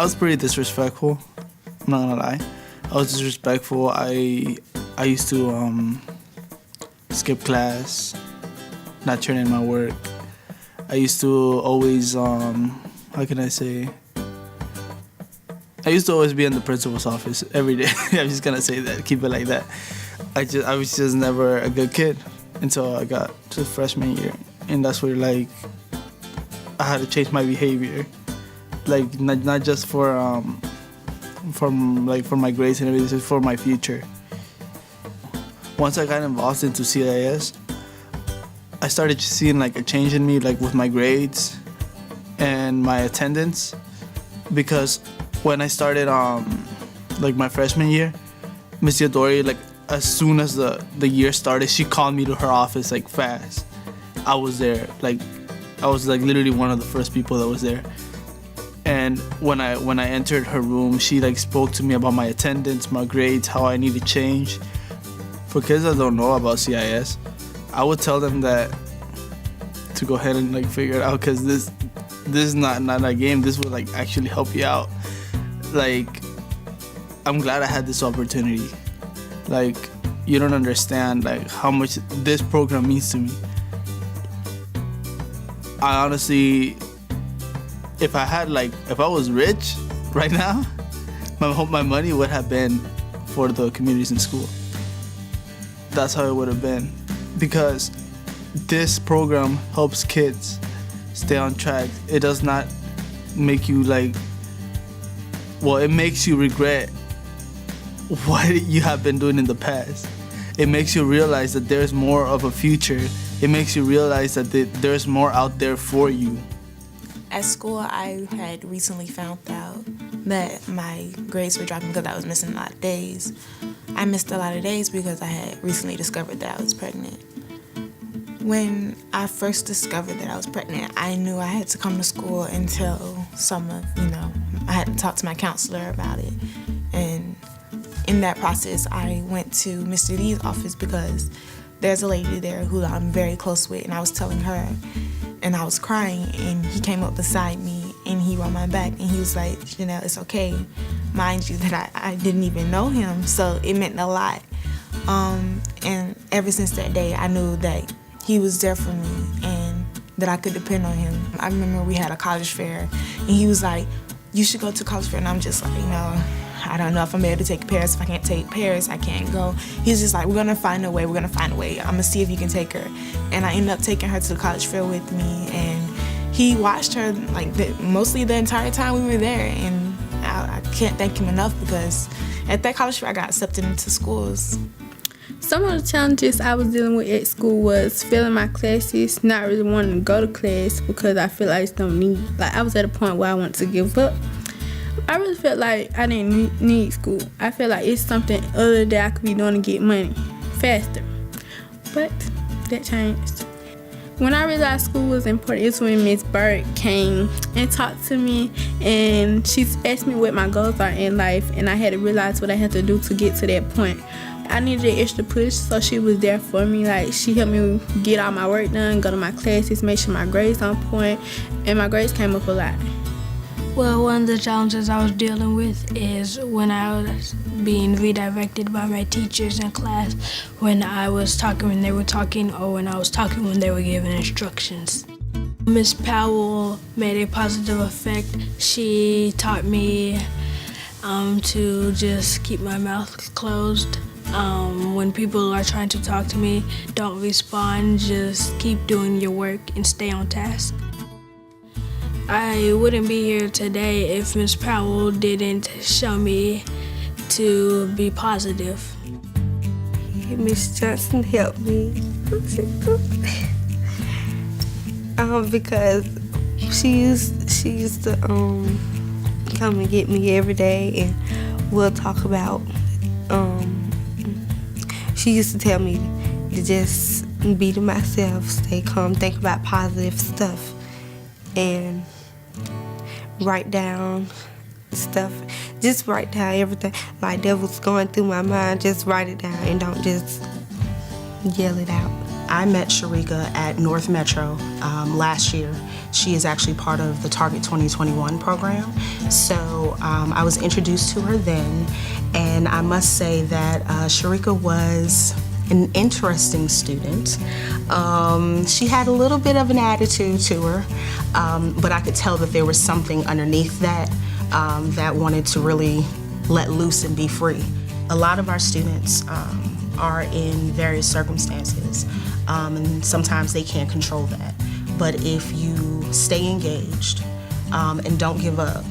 I was pretty disrespectful. I'm not gonna lie. I was disrespectful. I used to skip class, not turn in my work. I used to always how can I say? I used to always be in the principal's office every day. I'm just gonna say that, keep it like that. I was just never a good kid until I got to freshman year, and that's where like I had to change my behavior, like not just for my grades and everything, just for my future. Once I got involved into CIS, I started seeing like a change in me, like with my grades and my attendance, because when I started like my freshman year, Miss Theodori, like as soon as the year started, she called me to her office like fast. I was there, like I was like literally one of the first people that was there. And when I entered her room, she like spoke to me about my attendance, my grades, how I need to change. For kids that don't know about CIS, I would tell them that to go ahead and like figure it out, because this is not a game. This would like actually help you out. Like, I'm glad I had this opportunity. Like, you don't understand like how much this program means to me. I honestly, if I was rich right now, my money would have been for the communities in school. That's how it would have been, because this program helps kids stay on track. It does not make you like, well, it makes you regret what you have been doing in the past. It makes you realize that there's more of a future. It makes you realize that there's more out there for you. At school, I had recently found out that my grades were dropping because I was missing a lot of days. I missed a lot of days because I had recently discovered that I was pregnant. When I first discovered that I was pregnant, I knew I had to come to school and tell someone, I had to talk to my counselor about it. And in that process, I went to Mr. Lee's office because there's a lady there who I'm very close with, and I was telling her, and I was crying, and he came up beside me, and he rubbed my back, and he was like, Janelle, it's okay. Mind you that I didn't even know him, so it meant a lot. And ever since that day, I knew that he was there for me and that I could depend on him. I remember we had a college fair, and he was like, you should go to college fair, and I'm just like, I don't know if I'm able to take Paris. If I can't take Paris, I can't go. He's just like, we're gonna find a way. I'm gonna see if you can take her. And I ended up taking her to the college fair with me, and he watched her like mostly the entire time we were there. And I can't thank him enough, because at that college fair I got accepted into schools. Some of the challenges I was dealing with at school was failing my classes, not really wanting to go to class because I feel I just don't need. Like, I was at a point where I wanted to give up. I really felt like I didn't need school. I feel like it's something other that I could be doing to get money faster. But that changed. When I realized school was important, it's when Miss Bird came and talked to me, and she asked me what my goals are in life, and I had to realize what I had to do to get to that point. I needed an extra push, so she was there for me. Like, she helped me get all my work done, go to my classes, make sure my grades on point, and my grades came up a lot. Well, one of the challenges I was dealing with is when I was being redirected by my teachers in class, when I was talking when they were talking, or when I was talking when they were giving instructions. Miss Powell made a positive effect. She taught me to just keep my mouth closed. When people are trying to talk to me, don't respond, just keep doing your work and stay on task. I wouldn't be here today if Miss Powell didn't show me to be positive. Miss Johnson helped me because she used to come and get me every day, and we'll talk about. She used to tell me to just be to myself, stay calm, think about positive stuff, and write down stuff. Just write down everything like that was going through my mind. Just write it down and don't just yell it out. I met Sharika at North Metro last year. She is actually part of the Target 2021 program. So I was introduced to her then, and I must say that Sharika was an interesting student. She had a little bit of an attitude to her, but I could tell that there was something underneath that that wanted to really let loose and be free. A lot of our students are in various circumstances, and sometimes they can't control that. But if you stay engaged and don't give up,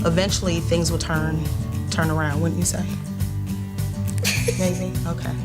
eventually things will turn around, wouldn't you say? Maybe? Okay.